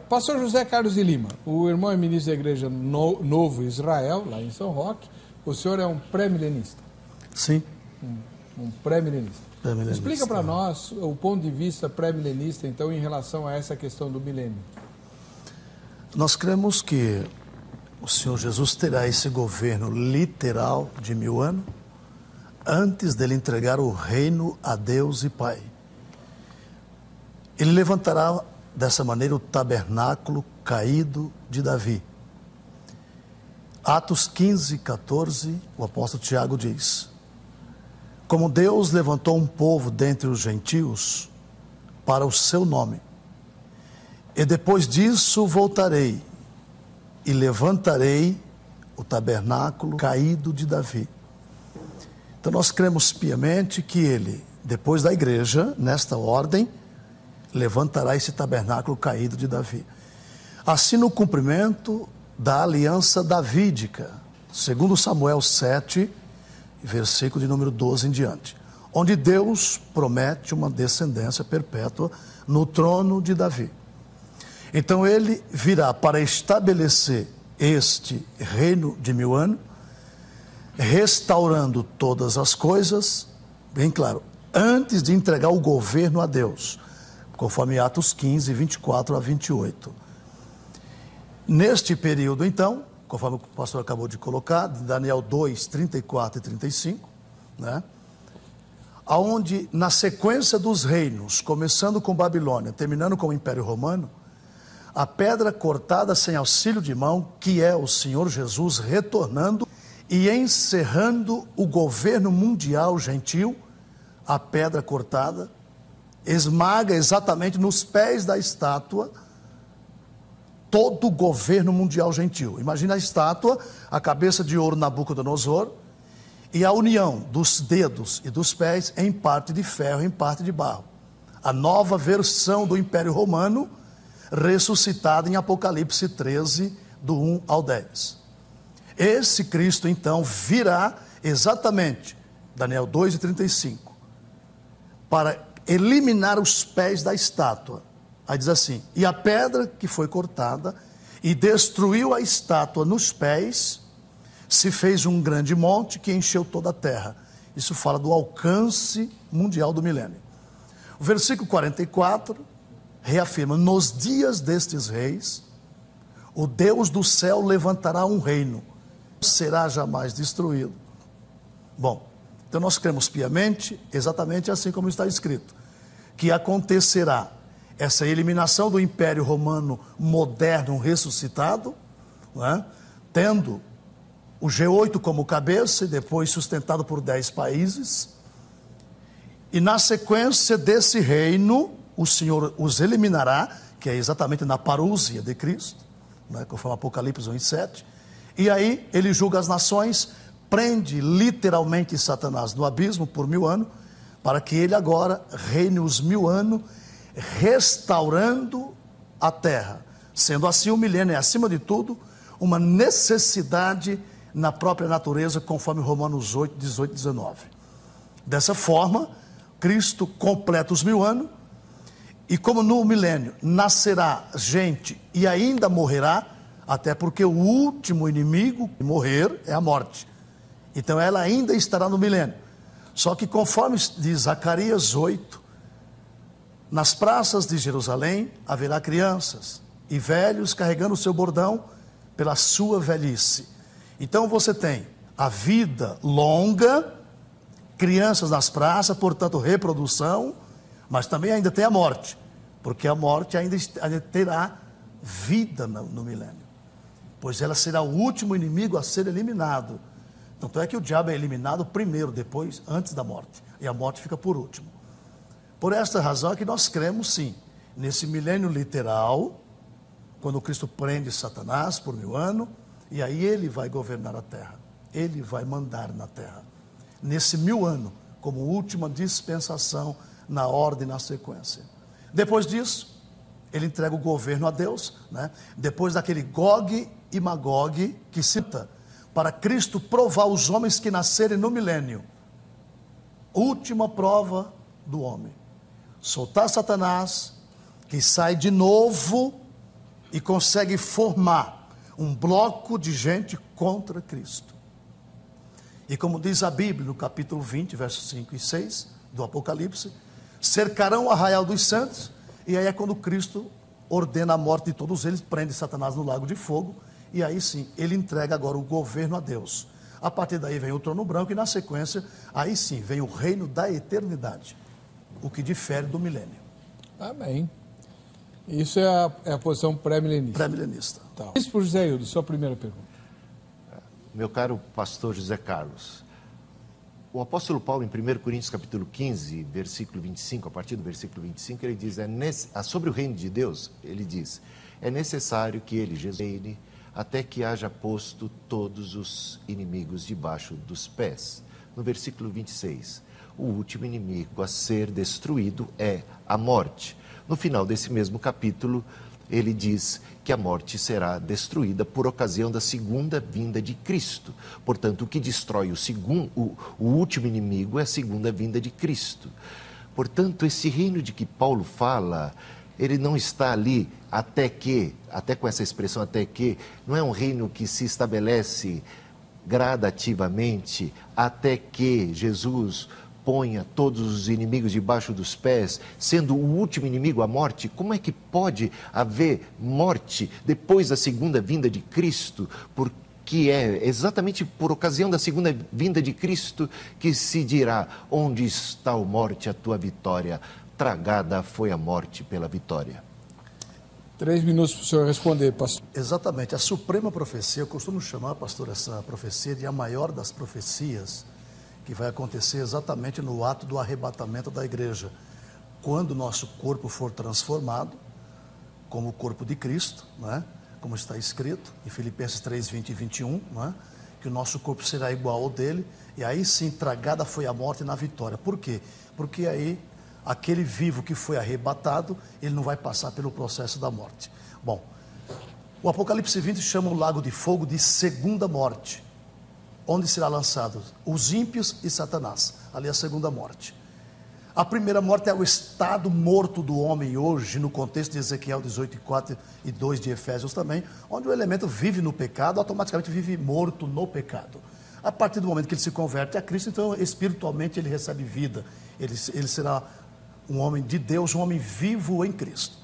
Pastor José Carlos de Lima, o irmão é ministro da Igreja Novo Israel, lá em São Roque. O senhor é um pré-milenista? Sim. Um pré-milenista. Explica para nós o ponto de vista pré-milenista, então, em relação a essa questão do milênio. Nós cremos que o Senhor Jesus terá esse governo literal de 1000 anos antes dele entregar o reino a Deus e Pai. Ele levantará dessa maneira o tabernáculo caído de Davi. Atos 15, 14, o apóstolo Tiago diz: como Deus levantou um povo dentre os gentios para o seu nome, e depois disso voltarei e levantarei o tabernáculo caído de Davi. Então nós cremos piamente que ele, depois da igreja, nesta ordem, levantará esse tabernáculo caído de Davi. Assim, no cumprimento da aliança davídica, segundo Samuel 7, versículo de número 12 em diante, onde Deus promete uma descendência perpétua no trono de Davi. Então ele virá para estabelecer este reino de 1000 anos, restaurando todas as coisas, bem claro, antes de entregar o governo a Deus, conforme Atos 15, 24 a 28. Neste período, então, conforme o pastor acabou de colocar, de Daniel 2, 34 e 35, né? Onde, na sequência dos reinos, começando com Babilônia, terminando com o Império Romano, a pedra cortada sem auxílio de mão, que é o Senhor Jesus retornando e encerrando o governo mundial gentil, a pedra cortada esmaga exatamente nos pés da estátua todo o governo mundial gentil. Imagina a estátua, a cabeça de ouro Nabucodonosor, e a união dos dedos e dos pés em parte de ferro, em parte de barro. A nova versão do Império Romano, ressuscitada em Apocalipse 13, do 1 ao 10. Esse Cristo, então, virá exatamente, Daniel 2 e 35, para eliminar os pés da estátua. Aí diz assim: e a pedra que foi cortada e destruiu a estátua nos pés, se fez um grande monte que encheu toda a terra. Isso fala do alcance mundial do milênio. O versículo 44 reafirma: nos dias destes reis, o Deus do céu levantará um reino, não será jamais destruído. Bom, então nós cremos piamente, exatamente assim como está escrito, que acontecerá essa eliminação do Império Romano moderno ressuscitado, não é? Tendo o G8 como cabeça e depois sustentado por 10 países, e na sequência desse reino, o Senhor os eliminará, que é exatamente na parúzia de Cristo, né, conforme Apocalipse 1 e 7, e aí ele julga as nações, prende literalmente Satanás no abismo por 1000 anos, para que ele agora reine os 1000 anos, restaurando a terra. Sendo assim, o milênio é, acima de tudo, uma necessidade na própria natureza, conforme Romanos 8, 18 e 19. Dessa forma, Cristo completa os 1000 anos, e como no milênio nascerá gente e ainda morrerá, até porque o último inimigo de morrer é a morte. Então ela ainda estará no milênio. Só que conforme diz Zacarias 8, nas praças de Jerusalém haverá crianças e velhos carregando o seu bordão pela sua velhice. Então você tem a vida longa, crianças nas praças, portanto reprodução, mas também ainda tem a morte, porque a morte ainda terá vida no milênio, pois ela será o último inimigo a ser eliminado. Tanto é que o diabo é eliminado primeiro, depois, antes da morte, e a morte fica por último. Por esta razão é que nós cremos sim, nesse milênio literal, quando Cristo prende Satanás por 1000 anos, e aí ele vai governar a terra, ele vai mandar na terra, nesse 1000 anos, como última dispensação na ordem, na sequência. Depois disso, ele entrega o governo a Deus, né? Depois daquele Gog e Magog que cita, para Cristo provar os homens que nascerem no milênio. Última prova do homem. Soltar Satanás, que sai de novo e consegue formar um bloco de gente contra Cristo. E como diz a Bíblia, no capítulo 20, versos 5 e 6 do Apocalipse, cercarão o arraial dos santos, e aí é quando Cristo ordena a morte de todos eles, prende Satanás no lago de fogo, e aí sim, ele entrega agora o governo a Deus. A partir daí vem o trono branco, e na sequência, aí sim, vem o reino da eternidade, o que difere do milênio. Amém. Isso é a posição pré-milenista. Pré-milenista. Tá. Isso por José Hildo, sua primeira pergunta. Meu caro pastor José Carlos, o apóstolo Paulo, em 1 Coríntios capítulo 15, versículo 25, a partir do versículo 25, ele diz, sobre o reino de Deus, ele diz, é necessário que ele, Jesus, reine até que haja posto todos os inimigos debaixo dos pés. No versículo 26, o último inimigo a ser destruído é a morte. No final desse mesmo capítulo, ele diz que a morte será destruída por ocasião da segunda vinda de Cristo. Portanto, o que destrói o último inimigo é a segunda vinda de Cristo. Portanto, esse reino de que Paulo fala, ele não está ali até com essa expressão até que, não é um reino que se estabelece gradativamente até que Jesus ponha todos os inimigos debaixo dos pés, sendo o último inimigo a morte. Como é que pode haver morte depois da segunda vinda de Cristo? Porque é exatamente por ocasião da segunda vinda de Cristo que se dirá, onde está, ó morte, a tua vitória? Tragada foi a morte pela vitória. 3 minutos para o senhor responder, pastor. Exatamente. A suprema profecia, eu costumo chamar, pastor, essa profecia de a maior das profecias, que vai acontecer exatamente no ato do arrebatamento da igreja, quando o nosso corpo for transformado, como o corpo de Cristo, né? Como está escrito em Filipenses 3, 20 e 21, né? Que o nosso corpo será igual ao dele, e aí sim, tragada foi a morte na vitória. Por quê? Porque aí, aquele vivo que foi arrebatado, ele não vai passar pelo processo da morte. Bom, o Apocalipse 20 chama o lago de fogo de segunda morte, onde será lançados os ímpios e Satanás. Ali é a segunda morte. A primeira morte é o estado morto do homem hoje, no contexto de Ezequiel 18, 4 e 2 de Efésios também, onde o elemento vive no pecado, automaticamente vive morto no pecado. A partir do momento que ele se converte a Cristo, então espiritualmente ele recebe vida. Ele será um homem de Deus, um homem vivo em Cristo.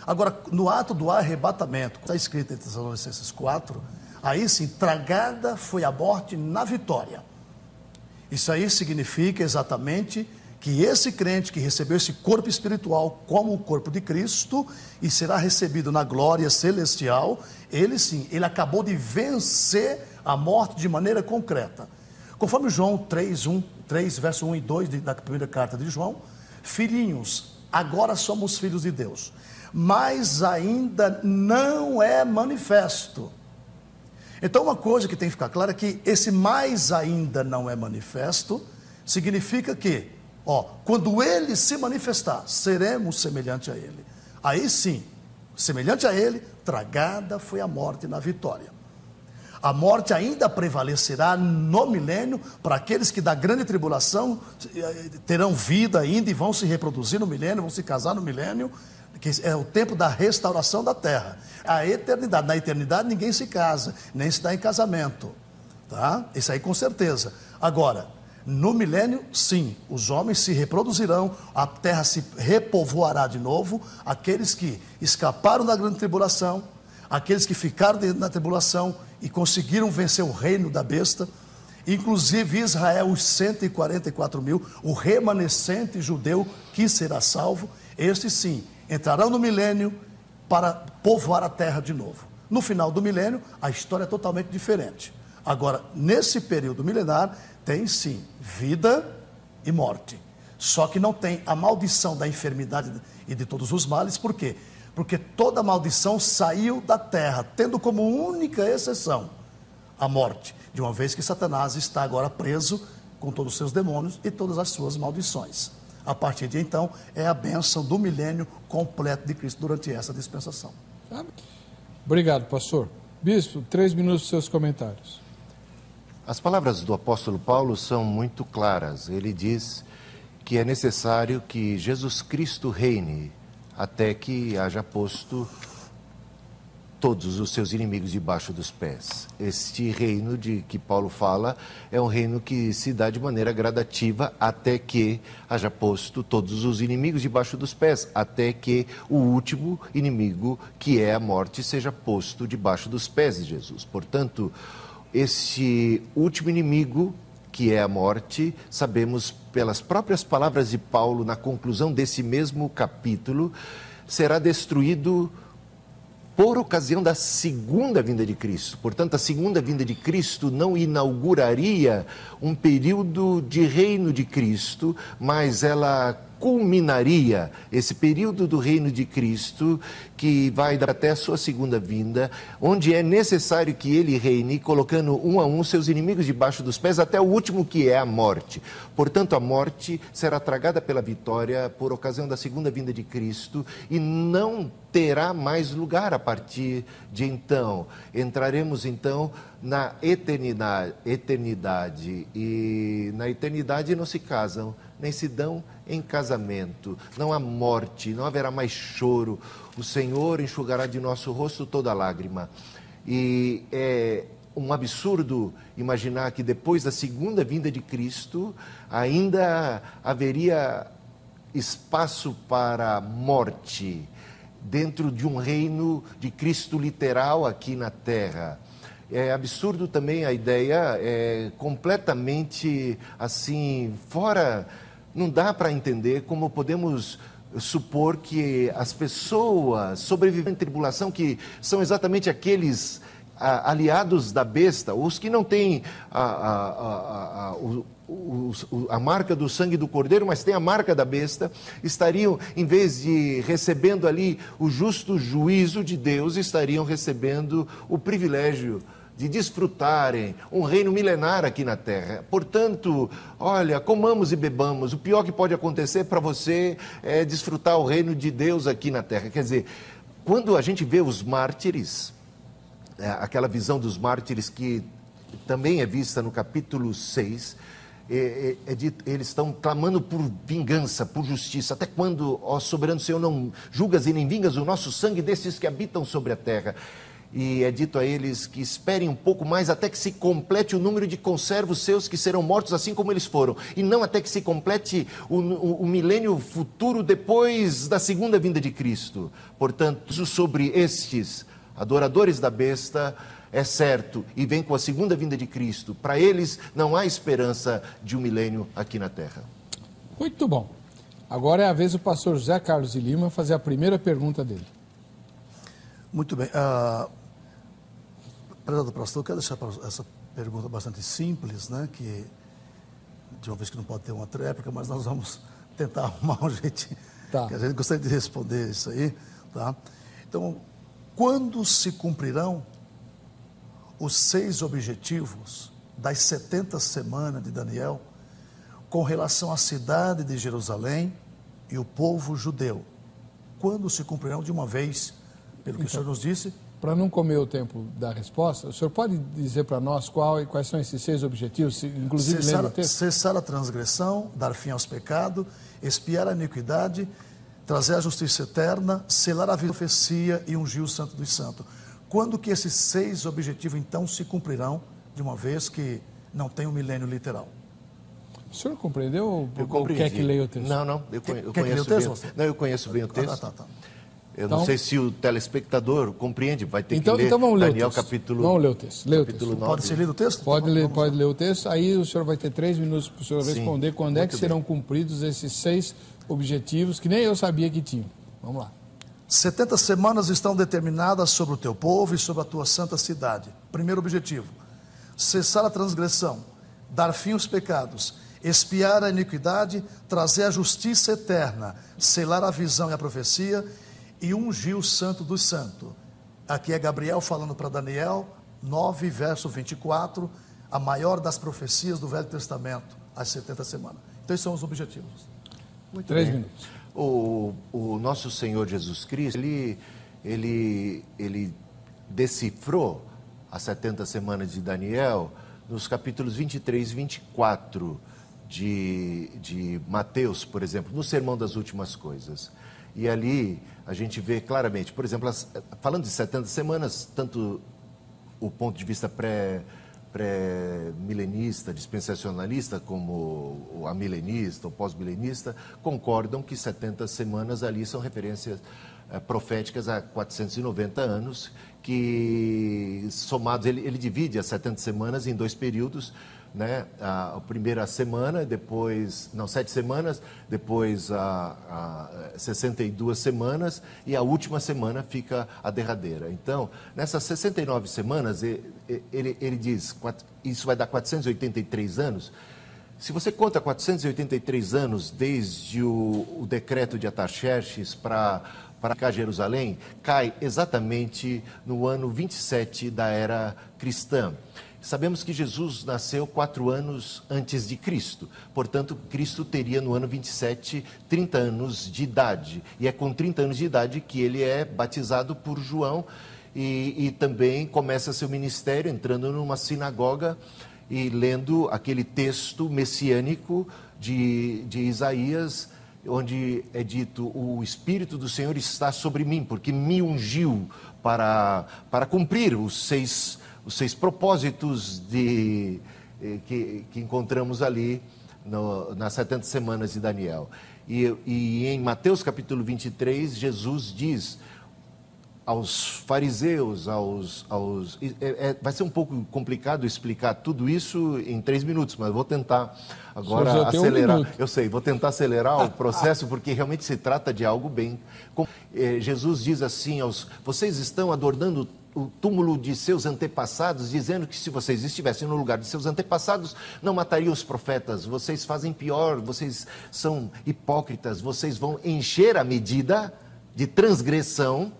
Agora, no ato do arrebatamento, está escrito em Tessalonicenses 4, aí sim, tragada foi a morte na vitória. Isso aí significa exatamente que esse crente que recebeu esse corpo espiritual como o corpo de Cristo e será recebido na glória celestial, ele sim, ele acabou de vencer a morte de maneira concreta. Conforme João 3, verso 1 e 2 da primeira carta de João, filhinhos, agora somos filhos de Deus, mas ainda não é manifesto. Então, uma coisa que tem que ficar clara é que esse mais ainda não é manifesto, significa que, quando ele se manifestar, seremos semelhante a ele. Aí sim, semelhante a ele, tragada foi a morte na vitória. A morte ainda prevalecerá no milênio para aqueles que da grande tribulação terão vida ainda e vão se reproduzir no milênio, vão se casar no milênio, que é o tempo da restauração da terra. A eternidade, na eternidade ninguém se casa, nem se dá em casamento, tá? Isso aí com certeza. Agora, no milênio, sim, os homens se reproduzirão, a terra se repovoará de novo, aqueles que escaparam da grande tribulação, aqueles que ficaram na tribulação e conseguiram vencer o reino da besta, inclusive Israel, os 144 mil, o remanescente judeu que será salvo, estes sim, entrarão no milênio para povoar a terra de novo. No final do milênio, a história é totalmente diferente. Agora, nesse período milenar, tem sim vida e morte. Só que não tem a maldição da enfermidade e de todos os males. Por quê? Porque toda maldição saiu da terra, tendo como única exceção a morte, de uma vez que Satanás está agora preso com todos os seus demônios e todas as suas maldições. A partir de então, é a bênção do milênio completo de Cristo durante essa dispensação. Obrigado, pastor. Bispo, 3 minutos para seus comentários. As palavras do apóstolo Paulo são muito claras. Ele diz que é necessário que Jesus Cristo reine até que haja posto todos os seus inimigos debaixo dos pés. Este reino de que Paulo fala é um reino que se dá de maneira gradativa até que haja posto todos os inimigos debaixo dos pés, até que o último inimigo, que é a morte, seja posto debaixo dos pés de Jesus. Portanto, esse último inimigo, que é a morte, sabemos pelas próprias palavras de Paulo na conclusão desse mesmo capítulo, será destruído por ocasião da segunda vinda de Cristo. Portanto, a segunda vinda de Cristo não inauguraria um período de reino de Cristo, mas ela culminaria esse período do reino de Cristo, que vai até a sua segunda vinda, onde é necessário que ele reine, colocando um a um seus inimigos debaixo dos pés, até o último, que é a morte. Portanto, a morte será tragada pela vitória por ocasião da segunda vinda de Cristo e não terá mais lugar a partir de então. Entraremos então na eternidade, e na eternidade não se casam, nem se dão em casamento, não há morte, não haverá mais choro, o Senhor enxugará de nosso rosto toda lágrima. E é um absurdo imaginar que depois da segunda vinda de Cristo ainda haveria espaço para morte dentro de um reino de Cristo literal aqui na terra. É absurdo também a ideia, completamente assim, fora. Não dá para entender como podemos supor que as pessoas sobrevivendo em tribulação, que são exatamente aqueles aliados da besta, os que não têm a marca do sangue do cordeiro, mas têm a marca da besta, estariam, em vez de recebendo ali o justo juízo de Deus, estariam recebendo o privilégio de desfrutarem um reino milenar aqui na terra. Portanto, olha, comamos e bebamos. O pior que pode acontecer para você é desfrutar o reino de Deus aqui na terra. Quer dizer, quando a gente vê os mártires, aquela visão dos mártires que também é vista no capítulo 6, eles estão clamando por vingança, por justiça. Até quando, ó soberano Senhor, não julgas e nem vingas o nosso sangue desses que habitam sobre a terra? E é dito a eles que esperem um pouco mais até que se complete o número de conservos seus que serão mortos assim como eles foram. E não até que se complete o milênio futuro depois da segunda vinda de Cristo. Portanto, sobre estes adoradores da besta é certo e vem com a segunda vinda de Cristo. Para eles não há esperança de um milênio aqui na terra. Muito bom. Agora é a vez do pastor José Carlos de Lima fazer a primeira pergunta dele. Muito bem. Prezado pastor, eu quero deixar essa pergunta bastante simples, né? Que, de uma vez que não pode ter uma tréplica, mas nós vamos tentar arrumar um jeito que a gente gostaria de responder isso aí, tá? Então, quando se cumprirão os 6 objetivos das 70 semanas de Daniel com relação à cidade de Jerusalém e o povo judeu? Quando se cumprirão de uma vez, pelo que o senhor nos disse? Para não comer o tempo da resposta, o senhor pode dizer para nós quais são esses 6 objetivos, inclusive lendo o texto? Cessar a transgressão, dar fim aos pecados, expiar a iniquidade, trazer a justiça eterna, selar a profecia e ungir o santo dos santos. Quando que esses 6 objetivos, então, se cumprirão, de uma vez que não tem um milênio literal? O senhor compreendeu ou quer que leia o texto? Não, eu conheço bem. Não, eu conheço bem o texto. Tá. Eu não sei se o telespectador compreende, vai ter que ler então vamos ler Daniel o texto. capítulo... Vamos ler o texto. Capítulo 9. Pode ser lido o texto? Pode ler o texto, aí o senhor vai ter 3 minutos para o senhor responder quando é que serão cumpridos esses 6 objetivos que nem eu sabia que tinham. Vamos lá. 70 semanas estão determinadas sobre o teu povo e sobre a tua santa cidade. Primeiro objetivo, cessar a transgressão, dar fim aos pecados, expiar a iniquidade, trazer a justiça eterna, selar a visão e a profecia e ungir o santo dos santos. Aqui é Gabriel falando para Daniel, 9, verso 24, a maior das profecias do Velho Testamento, as 70 semanas. Então, esses são os objetivos. Muito 3 bem. minutos. O nosso Senhor Jesus Cristo, ele decifrou as 70 semanas de Daniel nos capítulos 23 e 24 de Mateus, por exemplo, no Sermão das Últimas Coisas. E ali a gente vê claramente, por exemplo, falando de 70 semanas, tanto o ponto de vista pré-milenista, dispensacionalista, como o amilenista, o pós-milenista, concordam que 70 semanas ali são referências proféticas a 490 anos, que somados, ele divide as 70 semanas em 2 períodos, né? A primeira semana, depois, não, 7 semanas, depois 62 semanas, e a última semana fica a derradeira. Então, nessas 69 semanas, ele diz, isso vai dar 483 anos. Se você conta 483 anos desde o decreto de Artaxerxes para Jerusalém, cai exatamente no ano 27 da era cristã. Sabemos que Jesus nasceu 4 anos antes de Cristo, portanto, Cristo teria no ano 27 30 anos de idade, e é com 30 anos de idade que ele é batizado por João e também começa seu ministério entrando numa sinagoga e lendo aquele texto messiânico de Isaías, onde é dito: o Espírito do Senhor está sobre mim, porque me ungiu para cumprir os seis propósitos que encontramos ali nas 70 semanas de Daniel. E em Mateus capítulo 23, Jesus diz aos fariseus, vai ser um pouco complicado explicar tudo isso em 3 minutos, mas vou tentar agora acelerar. Eu sei, vou tentar acelerar o processo, porque realmente se trata de algo bem... Jesus diz assim vocês estão adornando o túmulo de seus antepassados, dizendo que se vocês estivessem no lugar de seus antepassados, não matariam os profetas. Vocês fazem pior, vocês são hipócritas, vocês vão encher a medida de transgressão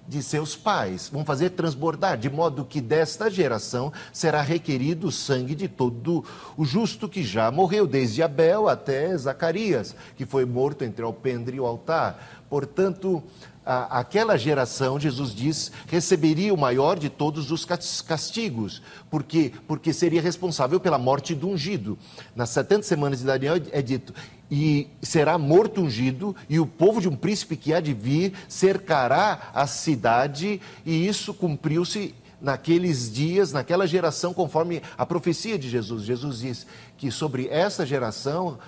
de seus pais, vão fazer transbordar, de modo que desta geração será requerido o sangue de todo o justo que já morreu, desde Abel até Zacarias, que foi morto entre o alpendre e o altar. Portanto, aquela geração, Jesus diz, receberia o maior de todos os castigos, porque seria responsável pela morte do ungido. Nas 70 semanas de Daniel é dito: e será morto ungido, e o povo de um príncipe que há de vir cercará a cidade, e isso cumpriu-se naqueles dias, naquela geração, conforme a profecia de Jesus. Jesus diz que sobre essa geração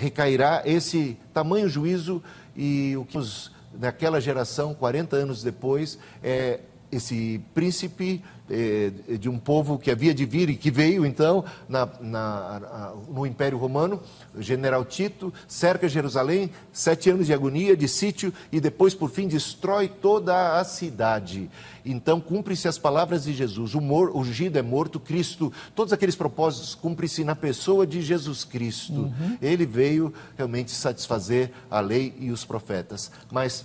recairá esse tamanho juízo, e o que naquela geração, 40 anos depois, esse príncipe de um povo que havia de vir e que veio então no Império Romano, o general Tito, cerca Jerusalém, 7 anos de agonia, de sítio, e depois, por fim, destrói toda a cidade. Então, cumpre-se as palavras de Jesus: o ungido é morto, Cristo, todos aqueles propósitos cumprem-se na pessoa de Jesus Cristo. Ele veio realmente satisfazer a lei e os profetas. Mas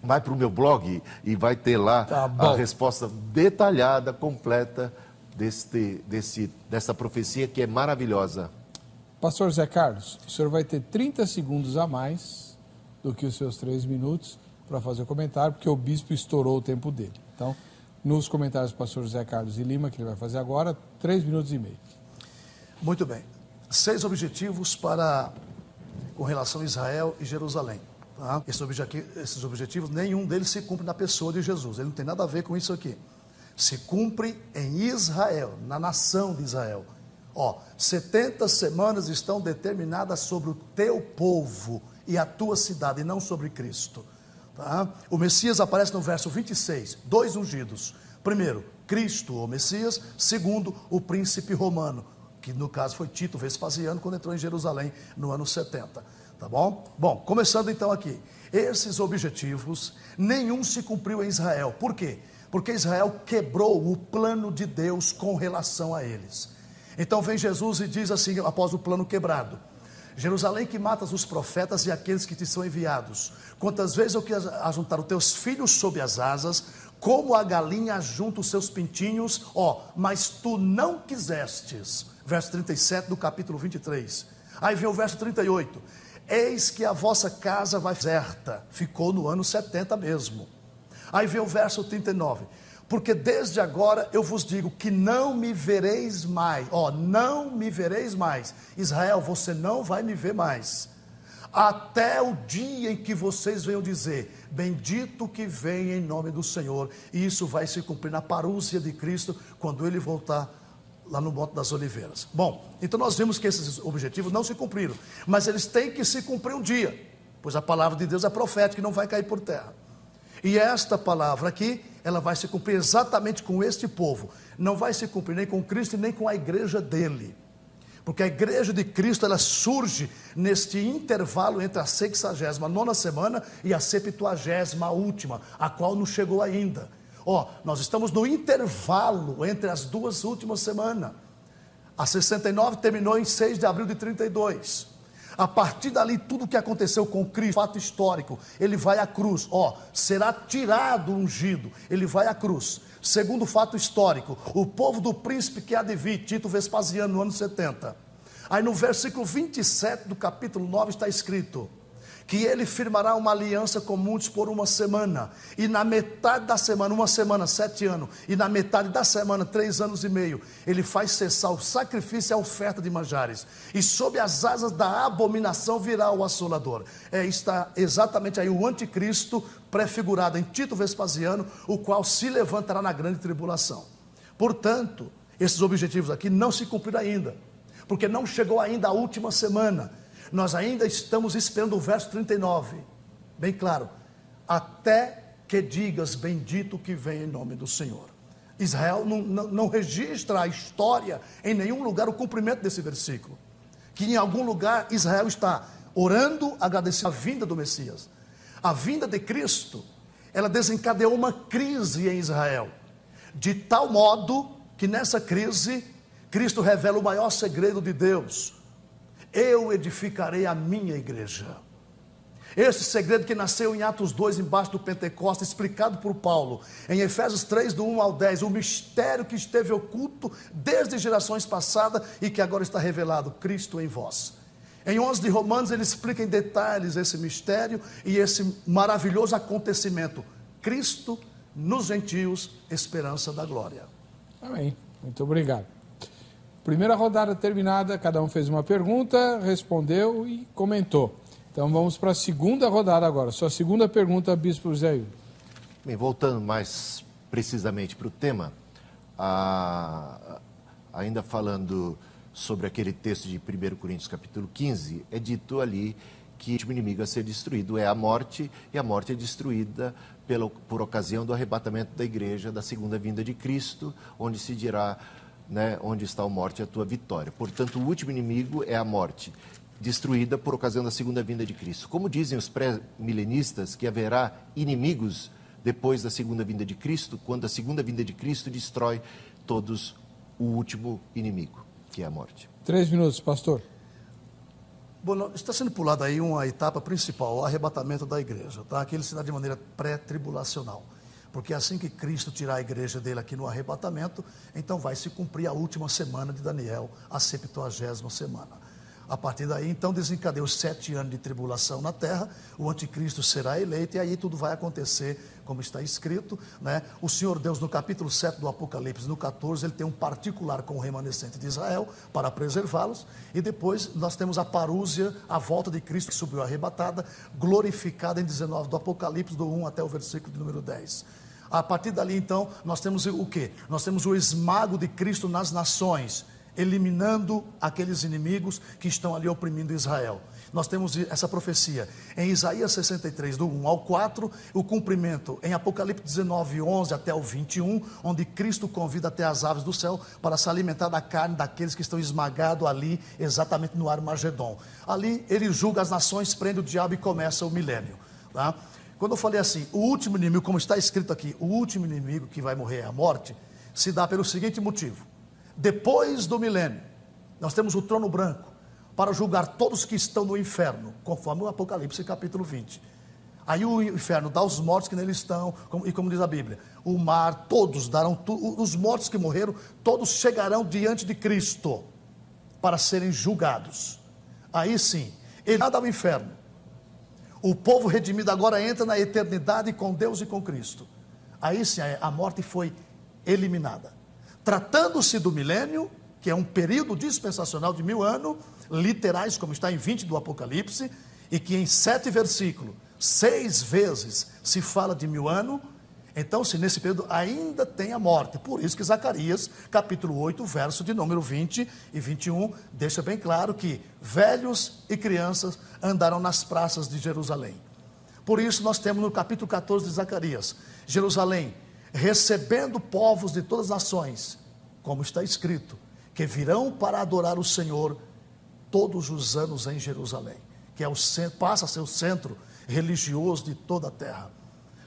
vai para o meu blog e vai ter lá a resposta detalhada, completa dessa profecia, que é maravilhosa. Pastor Zé Carlos, o senhor vai ter 30 segundos a mais do que os seus 3 minutos para fazer o comentário, porque o bispo estourou o tempo dele. Então, nos comentários do pastor Zé Carlos e Lima, que ele vai fazer agora, 3 minutos e meio. Muito bem. 6 objetivos com relação a Israel e Jerusalém. Tá? Esses objetivos, nenhum deles se cumpre na pessoa de Jesus. Ele não tem nada a ver com isso aqui. Se cumpre em Israel, na nação de Israel. 70 semanas estão determinadas sobre o teu povo e a tua cidade, e não sobre Cristo. Tá? O Messias aparece no verso 26, 2 ungidos. Primeiro, Cristo, o Messias. Segundo, o príncipe romano, que no caso foi Tito Vespasiano, quando entrou em Jerusalém no ano 70. Tá bom? Bom, começando então aqui. Esses objetivos, nenhum se cumpriu em Israel. Por quê? Porque Israel quebrou o plano de Deus com relação a eles. Então vem Jesus e diz assim, após o plano quebrado: Jerusalém, que matas os profetas e aqueles que te são enviados, quantas vezes eu quis ajuntar os teus filhos sob as asas, como a galinha ajunta os seus pintinhos, mas tu não quisestes. Verso 37 do capítulo 23. Aí vem o verso 38. Eis que a vossa casa vai deserta. Ficou no ano 70 mesmo. Aí vem o verso 39. Porque desde agora eu vos digo que não me vereis mais. Não me vereis mais. Israel, você não vai me ver mais. até o dia em que vocês venham dizer, bendito que vem em nome do Senhor. E isso vai se cumprir na parúcia de Cristo, quando ele voltar lá no Monte das Oliveiras. Bom, então nós vimos que esses objetivos não se cumpriram, mas eles têm que se cumprir um dia, pois a palavra de Deus é profética e não vai cair por terra. E esta palavra aqui, ela vai se cumprir exatamente com este povo. Não vai se cumprir nem com Cristo e nem com a igreja dele. Porque a igreja de Cristo, ela surge neste intervalo entre a 69ª semana e a 70ª última, a qual não chegou ainda. Nós estamos no intervalo entre as duas últimas semanas. A 69 terminou em 6 de abril de 32. A partir dali, tudo que aconteceu com Cristo, fato histórico, ele vai à cruz, será tirado o ungido, ele vai à cruz. Segundo fato histórico, o povo do príncipe que há de vir, Tito Vespasiano, no ano 70. Aí no versículo 27 do capítulo 9 está escrito que ele firmará uma aliança com muitos por uma semana, e na metade da semana, uma semana, 7 anos, e na metade da semana, 3 anos e meio, ele faz cessar o sacrifício e a oferta de manjares, e sob as asas da abominação virá o assolador. Está exatamente aí o anticristo prefigurado em Tito Vespasiano, o qual se levantará na grande tribulação. Portanto, esses objetivos aqui não se cumpriram ainda, porque não chegou ainda a última semana. Nós ainda estamos esperando o verso 39, bem claro, até que digas, bendito que vem em nome do Senhor. Israel não registra a história em nenhum lugar o cumprimento desse versículo, que em algum lugar Israel está orando, agradecendo a vinda do Messias. A vinda de Cristo, ela desencadeou uma crise em Israel, de tal modo que nessa crise, Cristo revela o maior segredo de Deus: eu edificarei a minha igreja. Esse segredo que nasceu em Atos 2, embaixo do Pentecostes, explicado por Paulo, em Efésios 3, do 1 ao 10, o mistério que esteve oculto desde gerações passadas e que agora está revelado, Cristo em vós. Em 11 de Romanos, ele explica em detalhes esse mistério e esse maravilhoso acontecimento: Cristo nos gentios, esperança da glória. Amém, muito obrigado. Primeira rodada terminada, cada um fez uma pergunta, respondeu e comentou. Então vamos para a segunda rodada agora. Sua segunda pergunta, Bispo José Yuri. Bem, voltando mais precisamente para o tema, ainda falando sobre aquele texto de 1 Coríntios capítulo 15, é dito ali que o último inimigo a ser destruído é a morte, e a morte é destruída por ocasião do arrebatamento da igreja, da segunda vinda de Cristo, onde se dirá, onde está a morte, a tua vitória. Portanto, o último inimigo é a morte, destruída por ocasião da segunda vinda de Cristo. Como dizem os pré-milenistas que haverá inimigos depois da segunda vinda de Cristo, quando a segunda vinda de Cristo destrói todos o último inimigo, que é a morte. 3 minutos, pastor. Bom, está sendo pulada aí uma etapa principal, o arrebatamento da igreja, tá? Aquilo se dá de maneira pré-tribulacional. Porque assim que Cristo tirar a igreja dele aqui no arrebatamento, então vai se cumprir a última semana de Daniel, a 70ª semana. A partir daí, então, desencadeia os 7 anos de tribulação na terra, o anticristo será eleito, e aí tudo vai acontecer como está escrito, O Senhor Deus, no capítulo 7 do Apocalipse, no 14, ele tem um particular com o remanescente de Israel, para preservá-los, e depois nós temos a parúzia, a volta de Cristo, que subiu arrebatada, glorificada em 19 do Apocalipse, do 1 até o versículo de número 10. A partir dali, então, nós temos o quê? Nós temos o esmago de Cristo nas nações, eliminando aqueles inimigos que estão ali oprimindo Israel. Nós temos essa profecia em Isaías 63, do 1 ao 4, o cumprimento em Apocalipse 19, 11 até o 21, onde Cristo convida até as aves do céu para se alimentar da carne daqueles que estão esmagados ali, exatamente no Armagedon. Ali ele julga as nações, prende o diabo e começa o milênio, tá? Quando eu falei assim, o último inimigo, como está escrito aqui, o último inimigo que vai morrer é a morte, se dá pelo seguinte motivo: depois do milênio, nós temos o trono branco para julgar todos que estão no inferno, conforme o Apocalipse capítulo 20. Aí o inferno dá os mortos que nele estão, e como diz a Bíblia, o mar, todos darão, os mortos que morreram, todos chegarão diante de Cristo para serem julgados. Aí sim, ele nada ao inferno. O povo redimido agora entra na eternidade com Deus e com Cristo. Aí sim, a morte foi eliminada. Tratando-se do milênio, que é um período dispensacional de 1000 anos, literais, como está em 20 do Apocalipse, e que em 7 versículos, 6 vezes se fala de 1000 anos, então se nesse período ainda tem a morte. Por isso que Zacarias, capítulo 8, verso de número 20 e 21, deixa bem claro que velhos e crianças andarão nas praças de Jerusalém. Por isso nós temos no capítulo 14 de Zacarias, Jerusalém, recebendo povos de todas as nações, como está escrito, que virão para adorar o Senhor todos os anos em Jerusalém, que é o centro, passa a ser o centro religioso de toda a terra.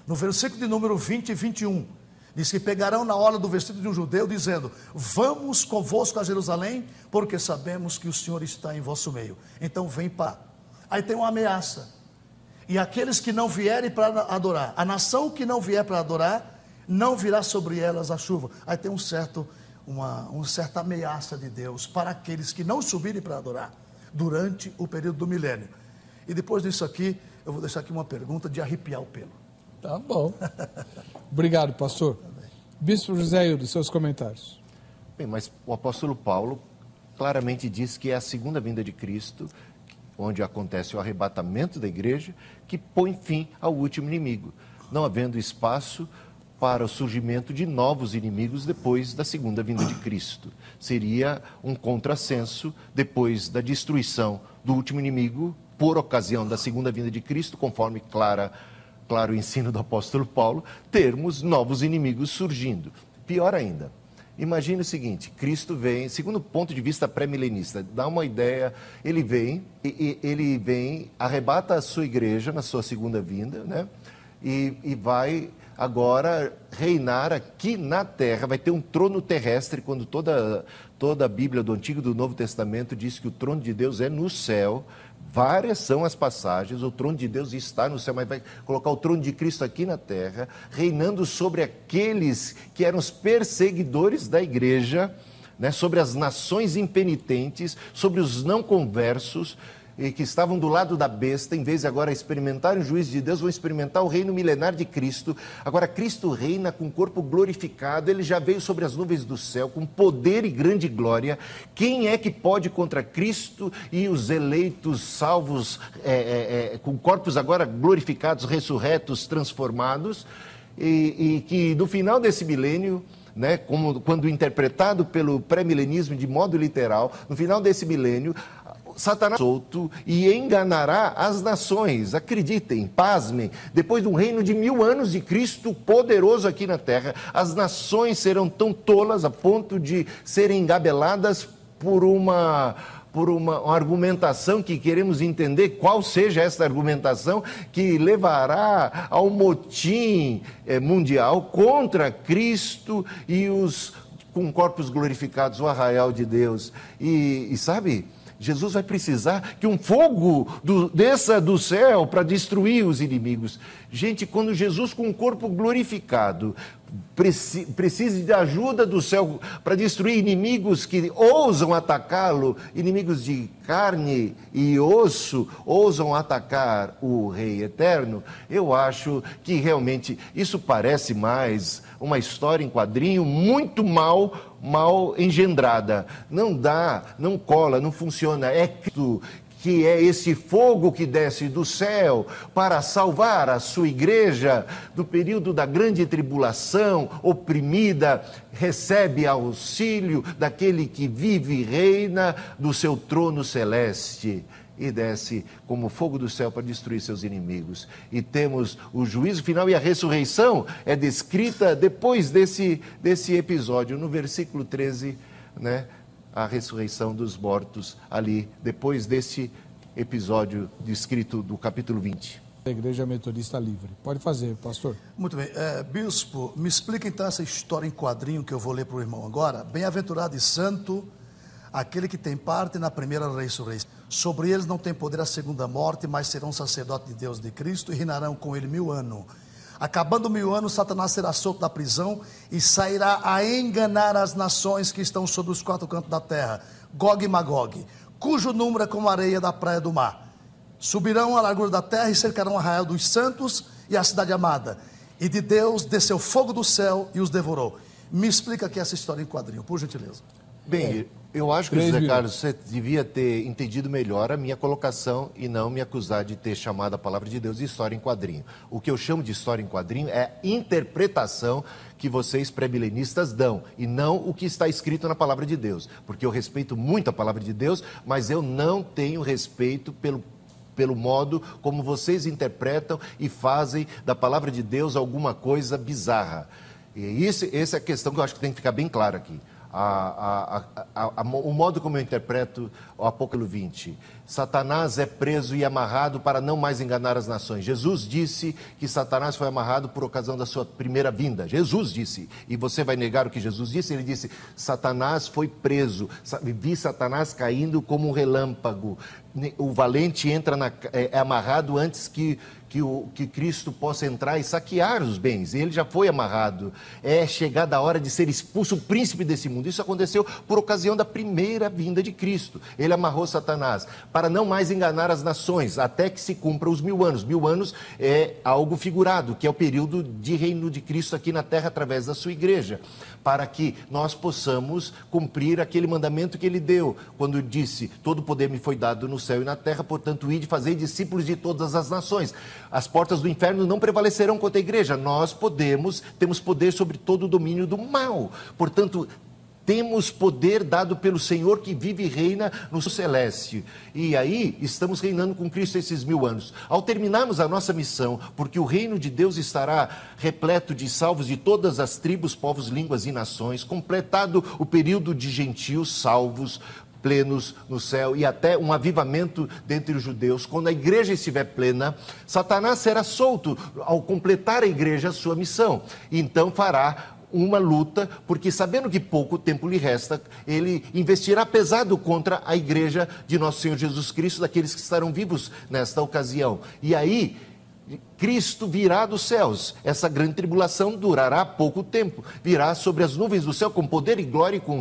No versículo de número 20 e 21, diz que pegarão na hora do vestido de um judeu, dizendo: vamos convosco a Jerusalém, porque sabemos que o Senhor está em vosso meio. Então vem pá. Aí tem uma ameaça. E aqueles que não vierem para adorar, a nação que não vier para adorar, não virá sobre elas a chuva. Aí tem uma certa ameaça de Deus para aqueles que não subirem para adorar durante o período do milênio. E depois disso aqui, eu vou deixar aqui uma pergunta de arrepiar o pelo. Tá bom. Obrigado, pastor. Bispo José Hildo, seus comentários. Bem, mas o apóstolo Paulo claramente diz que é a segunda vinda de Cristo, onde acontece o arrebatamento da igreja, que põe fim ao último inimigo, não havendo espaço para o surgimento de novos inimigos depois da segunda vinda de Cristo. Seria um contrassenso depois da destruição do último inimigo, por ocasião da segunda vinda de Cristo, conforme claro o ensino do apóstolo Paulo, termos novos inimigos surgindo. Pior ainda, imagine o seguinte: Cristo vem, segundo o ponto de vista pré-milenista, dá uma ideia, ele vem, arrebata a sua igreja na sua segunda vinda, né? E vai agora reinar aqui na terra, vai ter um trono terrestre, quando toda a Bíblia do Antigo e do Novo Testamento diz que o trono de Deus é no céu. Várias são as passagens, o trono de Deus está no céu, mas vai colocar o trono de Cristo aqui na terra, reinando sobre aqueles que eram os perseguidores da igreja, né, sobre as nações impenitentes, sobre os não conversos, e que estavam do lado da besta. Em vez de agora experimentarem o juízo de Deus, vão experimentar o reino milenar de Cristo. Agora Cristo reina com o corpo glorificado, ele já veio sobre as nuvens do céu, com poder e grande glória. Quem é que pode contra Cristo e os eleitos salvos, com corpos agora glorificados, ressurretos, transformados, e que no final desse milênio, né, quando interpretado pelo pré-milenismo de modo literal, no final desse milênio, Satanás solto e enganará as nações. Acreditem, pasmem, depois de um reino de 1000 anos de Cristo poderoso aqui na terra, as nações serão tão tolas a ponto de serem engabeladas por uma argumentação que queremos entender qual seja essa argumentação, que levará ao motim mundial contra Cristo e os com corpos glorificados, o arraial de Deus. E sabe, Jesus vai precisar que um fogo desça do céu para destruir os inimigos. Gente, quando Jesus com o corpo glorificado precise de ajuda do céu para destruir inimigos que ousam atacá-lo, inimigos de carne e osso, ousam atacar o Rei Eterno, eu acho que realmente isso parece mais uma história em quadrinho muito mal engendrada. Não dá, não cola, não funciona. É Cristo que é esse fogo que desce do céu para salvar a sua igreja do período da grande tribulação, oprimida, recebe auxílio daquele que vive e reina do seu trono celeste e desce como fogo do céu para destruir seus inimigos. E temos o juízo final, e a ressurreição é descrita depois desse episódio, no versículo 13, né? A ressurreição dos mortos ali, depois desse episódio descrito do capítulo 20. A Igreja Metodista Livre. Pode fazer, pastor. Muito bem. Bispo, me explica então essa história em quadrinho que eu vou ler para o irmão agora. Bem-aventurado e santo aquele que tem parte na primeira ressurreição. Sobre eles não tem poder a segunda morte, mas serão sacerdotes de Deus de Cristo e reinarão com ele 1000 anos. Acabando 1000 anos, Satanás será solto da prisão e sairá a enganar as nações que estão sobre os 4 cantos da terra, Gog e Magog, cujo número é como a areia da praia do mar. Subirão à largura da terra e cercarão o arraial dos santos e a cidade amada. E de Deus desceu fogo do céu e os devorou. Me explica aqui essa história em quadrinho, por gentileza. Bem, eu acho que, José Carlos, você devia ter entendido melhor a minha colocação e não me acusar de ter chamado a palavra de Deus de história em quadrinho. O que eu chamo de história em quadrinho é a interpretação que vocês pré-milenistas dão e não o que está escrito na palavra de Deus. Porque eu respeito muito a palavra de Deus, mas eu não tenho respeito pelo modo como vocês interpretam e fazem da palavra de Deus alguma coisa bizarra. E essa é a questão que eu acho que tem que ficar bem clara aqui. O modo como eu interpreto o Apocalipse 20. Satanás é preso e amarrado para não mais enganar as nações. Jesus disse que Satanás foi amarrado por ocasião da sua primeira vinda. Jesus disse. E você vai negar o que Jesus disse? Ele disse, Satanás foi preso. Vi Satanás caindo como um relâmpago. O valente é amarrado antes que Cristo possa entrar e saquear os bens. Ele já foi amarrado. É chegada a hora de ser expulso o príncipe desse mundo. Isso aconteceu por ocasião da primeira vinda de Cristo. Ele amarrou Satanás para não mais enganar as nações, até que se cumpra os 1000 anos. 1000 anos é algo figurado, que é o período de reino de Cristo aqui na terra através da sua igreja, para que nós possamos cumprir aquele mandamento que ele deu, quando disse, todo poder me foi dado no céu e na terra, portanto, ide fazer discípulos de todas as nações. As portas do inferno não prevalecerão contra a igreja. Nós temos poder sobre todo o domínio do mal. Portanto, temos poder dado pelo Senhor que vive e reina no celeste. E aí, estamos reinando com Cristo esses 1000 anos. Ao terminarmos a nossa missão, porque o reino de Deus estará repleto de salvos de todas as tribos, povos, línguas e nações, completado o período de gentios salvos, plenos no céu e até um avivamento dentre os judeus. Quando a igreja estiver plena, Satanás será solto ao completar a igreja a sua missão. E então fará uma luta, porque sabendo que pouco tempo lhe resta, ele investirá pesado contra a igreja de nosso Senhor Jesus Cristo, daqueles que estarão vivos nesta ocasião. E aí, Cristo virá dos céus. Essa grande tribulação durará pouco tempo. Virá sobre as nuvens do céu com poder e glória, e com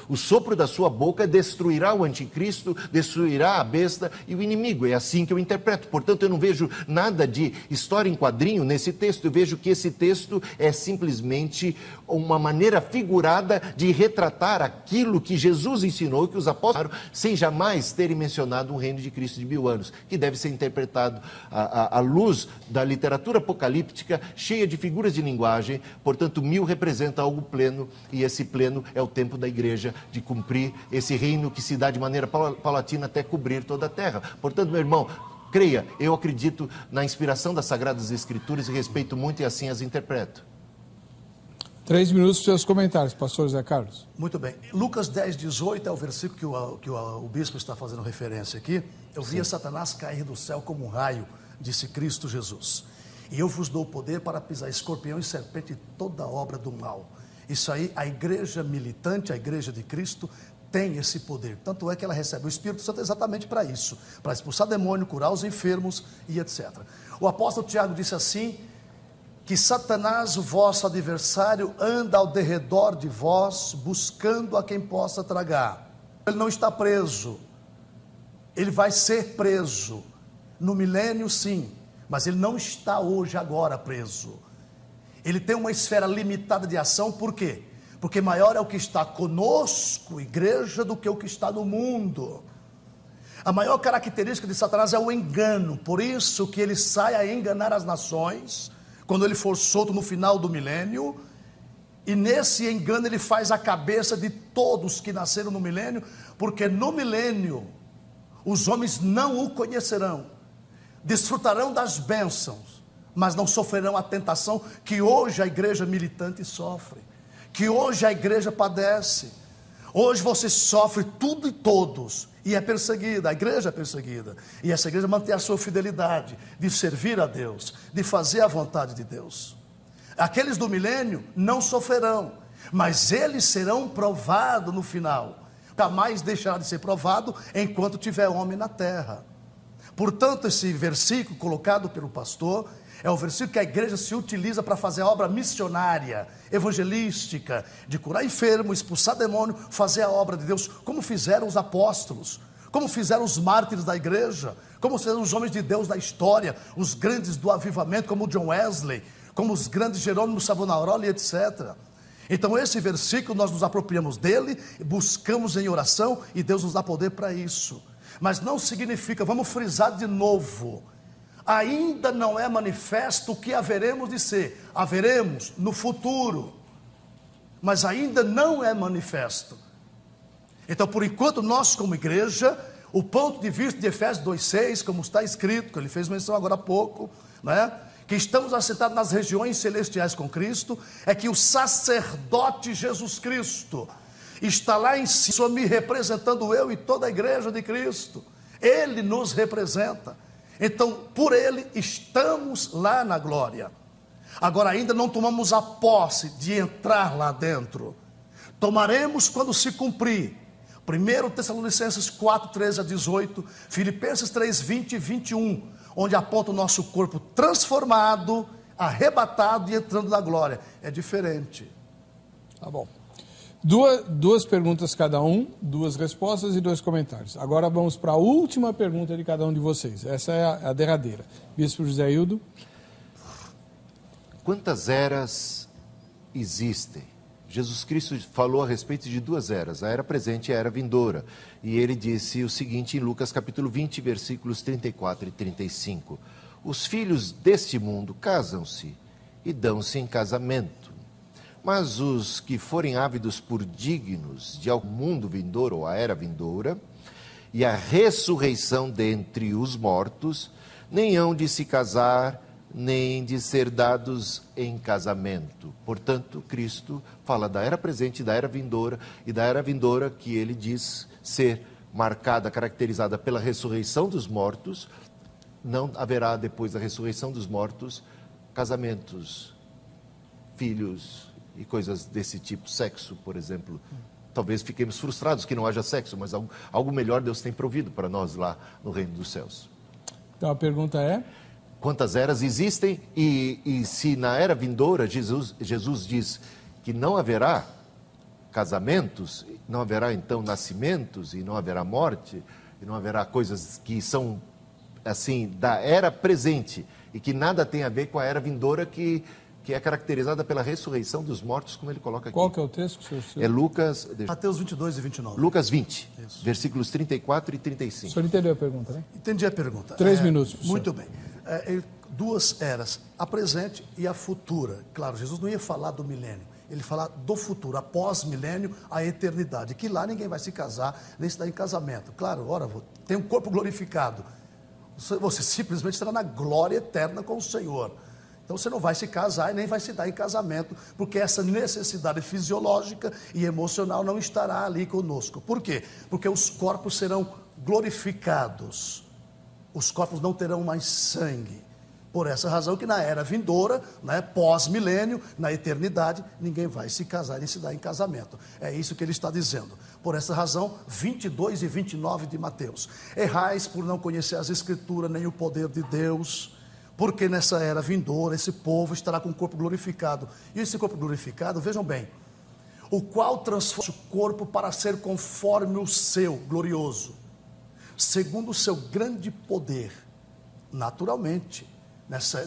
o sopro da sua boca destruirá o anticristo, destruirá a besta e o inimigo. É assim que eu interpreto. Portanto, eu não vejo nada de história em quadrinho nesse texto. Eu vejo que esse texto é simplesmente uma maneira figurada de retratar aquilo que Jesus ensinou, que os apóstolos, sem jamais terem mencionado um reino de Cristo de 1000 anos, que deve ser interpretado à luz da literatura apocalíptica, cheia de figuras de linguagem. Portanto, 1000 representa algo pleno, e esse pleno é o tempo da igreja de cumprir esse reino que se dá de maneira paulatina até cobrir toda a terra. Portanto, meu irmão, creia, eu acredito na inspiração das Sagradas Escrituras e respeito muito e assim as interpreto. 3 minutos para os seus comentários, pastor José Carlos. Muito bem. Lucas 10:18 é o versículo que o bispo está fazendo referência aqui. Eu via Satanás cair do céu como um raio, disse Cristo Jesus. E eu vos dou poder para pisar escorpião e serpente e toda obra do mal. Isso aí, a igreja militante, a igreja de Cristo, tem esse poder. Tanto é que ela recebe o Espírito Santo exatamente para isso. Para expulsar demônio, curar os enfermos e etc. O apóstolo Tiago disse assim, que Satanás, o vosso adversário, anda ao derredor de vós, buscando a quem possa tragar. Ele não está preso. Ele vai ser preso. No milênio, sim, mas ele não está hoje, agora, preso. Ele tem uma esfera limitada de ação, por quê? Porque maior é o que está conosco, igreja, do que o que está no mundo. A maior característica de Satanás é o engano, por isso que ele sai a enganar as nações, quando ele for solto no final do milênio, e nesse engano ele faz a cabeça de todos que nasceram no milênio, porque no milênio os homens não o conhecerão, desfrutarão das bênçãos, mas não sofrerão a tentação que hoje a igreja militante sofre, que hoje a igreja padece. Hoje você sofre tudo e todos, e é perseguida, a igreja é perseguida, e essa igreja mantém a sua fidelidade, de servir a Deus, de fazer a vontade de Deus. Aqueles do milênio não sofrerão, mas eles serão provados no final, jamais deixará de ser provado enquanto tiver homem na terra. Portanto, esse versículo colocado pelo pastor é o versículo que a igreja se utiliza para fazer a obra missionária, evangelística, de curar enfermo, expulsar demônio, fazer a obra de Deus, como fizeram os apóstolos, como fizeram os mártires da igreja, como fizeram os homens de Deus da história, os grandes do avivamento, como John Wesley, como os grandes Jerônimo Savonarola, etc. Então esse versículo nós nos apropriamos dele, buscamos em oração e Deus nos dá poder para isso. Mas não significa, vamos frisar de novo, ainda não é manifesto o que haveremos de ser. Haveremos no futuro, mas ainda não é manifesto. Então, por enquanto, nós como igreja, o ponto de vista de Efésios 2,6, como está escrito, que ele fez menção agora há pouco, né? Que estamos assentados nas regiões celestiais com Cristo, é que o sacerdote Jesus Cristo está lá em cima me representando, eu e toda a igreja de Cristo. Ele nos representa. Então, por ele estamos lá na glória. Agora ainda não tomamos a posse de entrar lá dentro. Tomaremos quando se cumprir 1 Tessalonicenses 4, 13 a 18, Filipenses 3, 20 e 21, onde aponta o nosso corpo transformado, arrebatado e entrando na glória. É diferente. Tá bom. Duas perguntas cada um, 2 respostas e 2 comentários. Agora vamos para a última pergunta de cada um de vocês. Essa é a derradeira. Bispo José Hildo. Quantas eras existem? Jesus Cristo falou a respeito de 2 eras, a era presente e a era vindoura. E ele disse o seguinte em Lucas capítulo 20, versículos 34 e 35. Os filhos deste mundo casam-se e dão-se em casamento. Mas os que forem ávidos por dignos de ao mundo vindouro ou a era vindoura, e a ressurreição dentre os mortos, nem hão de se casar, nem de ser dados em casamento. Portanto, Cristo fala da era presente, da era vindoura, e da era vindoura que ele diz ser marcada, caracterizada pela ressurreição dos mortos. Não haverá, depois da ressurreição dos mortos, casamentos, filhos e coisas desse tipo, sexo, por exemplo. Talvez fiquemos frustrados que não haja sexo, mas algo melhor Deus tem provido para nós lá no reino dos céus. Então a pergunta é: quantas eras existem? E se na era vindoura Jesus diz que não haverá casamentos, não haverá então nascimentos, e não haverá morte, e não haverá coisas que são assim da era presente e que nada tem a ver com a era vindoura que é caracterizada pela ressurreição dos mortos, como ele coloca aqui. Qual que é o texto, senhor? É Lucas... Mateus 22 e 29. Lucas 20, Isso. versículos 34 e 35. O senhor entendeu a pergunta, né? Entendi a pergunta. 3 minutos, professor. Muito bem. 2 eras, a presente e a futura. Claro, Jesus não ia falar do milênio, ele fala do futuro, após milênio, a eternidade, que lá ninguém vai se casar, nem se dar em casamento. Claro, ora, tem um corpo glorificado, você simplesmente estará na glória eterna com o Senhor. Então você não vai se casar e nem vai se dar em casamento, porque essa necessidade fisiológica e emocional não estará ali conosco. Por quê? Porque os corpos serão glorificados, os corpos não terão mais sangue. Por essa razão que na era vindoura, né, pós-milênio, na eternidade, ninguém vai se casar nem se dar em casamento. É isso que ele está dizendo. Por essa razão, 22 e 29 de Mateus. Errais por não conhecer as Escrituras nem o poder de Deus, porque nessa era vindoura, esse povo estará com o corpo glorificado. E esse corpo glorificado, vejam bem, o qual transforma o corpo para ser conforme o seu, glorioso, segundo o seu grande poder. Naturalmente,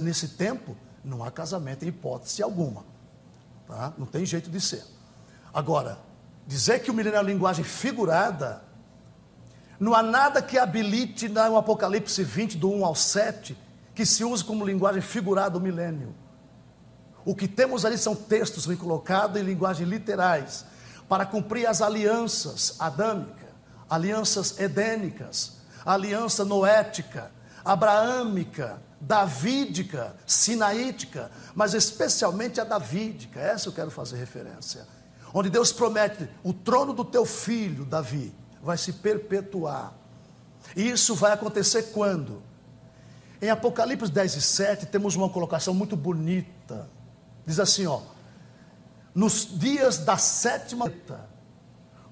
nesse tempo, não há casamento em hipótese alguma. Tá? Não tem jeito de ser. Agora, dizer que o milênio é uma linguagem figurada, não há nada que habilite no Apocalipse 20, do 1 ao 7, que se use como linguagem figurada o milênio. O que temos ali são textos colocados em linguagens literais, para cumprir as alianças adâmicas, alianças edênicas, aliança noética, abraâmica, davídica, sinaítica, mas especialmente a davídica. Essa eu quero fazer referência, onde Deus promete: o trono do teu filho Davi vai se perpetuar. E isso vai acontecer quando? Em Apocalipse 10 e 7 temos uma colocação muito bonita, diz assim, ó: nos dias da 7ª,